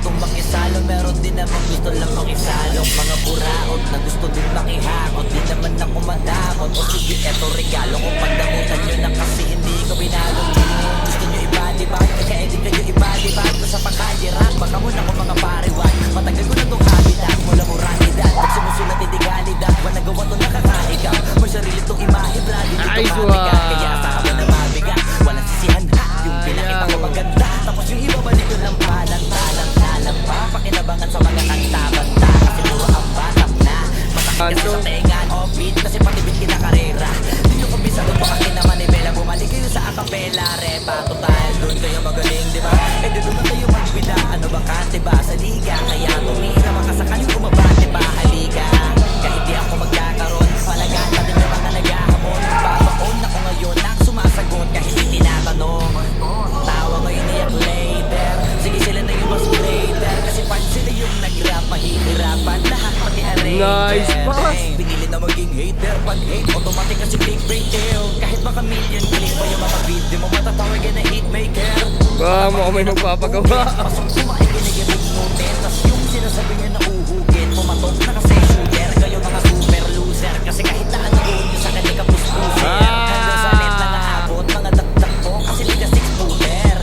gustong makisalo, meron din namang gusto lang makisalok. Mga buraot na gusto din makihakot, di naman ako madamot. O sige, eto regalo ko, pandamutan nyo na kasi hindi ko binalong. Gusto nyo iba-dibag, kaya hindi kayo iba-dibag. Sa pagkalirak, baka muna ko mga pariwag. Matagal ko na tong habitat, mula moralidad at sumusulat itigalidad. Wanagawa to nakakaigap, may sarili tong imahe, brad. Hindi to mabigat, kaya asahan mo na mabigat. Walang sisihan ha, yung pinakita ko maganda. Tapos yung iba balik ko ng palang pa. Pakinabangan sa mga kanta-banta, kasi puro ang batap na. Masakit kasi sa tengan, off-beat, kasi patibit kinakarera. Di nyo kumbisado pa kasi naman ibela. Bumalik kayo sa acapella, repa. Total, doon kayo magaling, diba? Eh di doon na kayo magbida, ano ba kante ba? Sa liga, kaya tumira mga sakaling kumabate pa. Halika, kahit di ako magkakaroon, palagan natin yung mga naghahamon. Papaon ako ngayon ang sumasagot kahit hindi tinatanong. Tawa ngayon iyak later, sige sila na yung mas later. Kasi pag sila yung nag-rap, mahihirapan lahat pag-i-arrange. Nice pass! Pinili na maging hater, pag hate automatic kasi clickbait tail. Kahit baka million click pa yung mga video mo, matatawag yan na hitmaker. Ba, mo may magpapagawa. Pasok kumain, ginigibig nutin. Tas yung sinasabi niya na uhugin, pumatok na kasi shooter. Kayo mga super loser, kasi kahit na ano yun yung sa kanila puspuser. Hanggang sa net na naabot, mga dagdag ko, kasi liga 6-footer.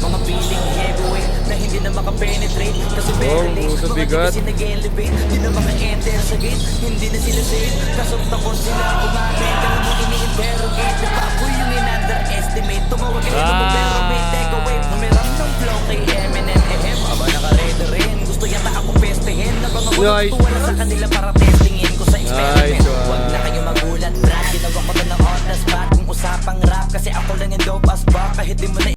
Mga feeling heavyweight na hindi na makapenetrate. Kasi very late, sa mga bigat. kasi nag-elevate. Di na maka-enter sa gate, hindi na sila safe. Kasok sila kumamit, alam mo ini-interrogate. Di pa ako yung in-underestimate. Tumawag kayo pero may take away. Numeram ng flow kay Eminem. Aba naka-ready rin, gusto yata ako pestehin. Nabangaw Nice. ko wala sa kanila para testingin ko sa experiment. Nice, Huwag na kayo magulat, brad. Ginawa ko to ng on the spot. Kung usapang rap, kasi ako lang yung dope as fuck. Kahit di mo na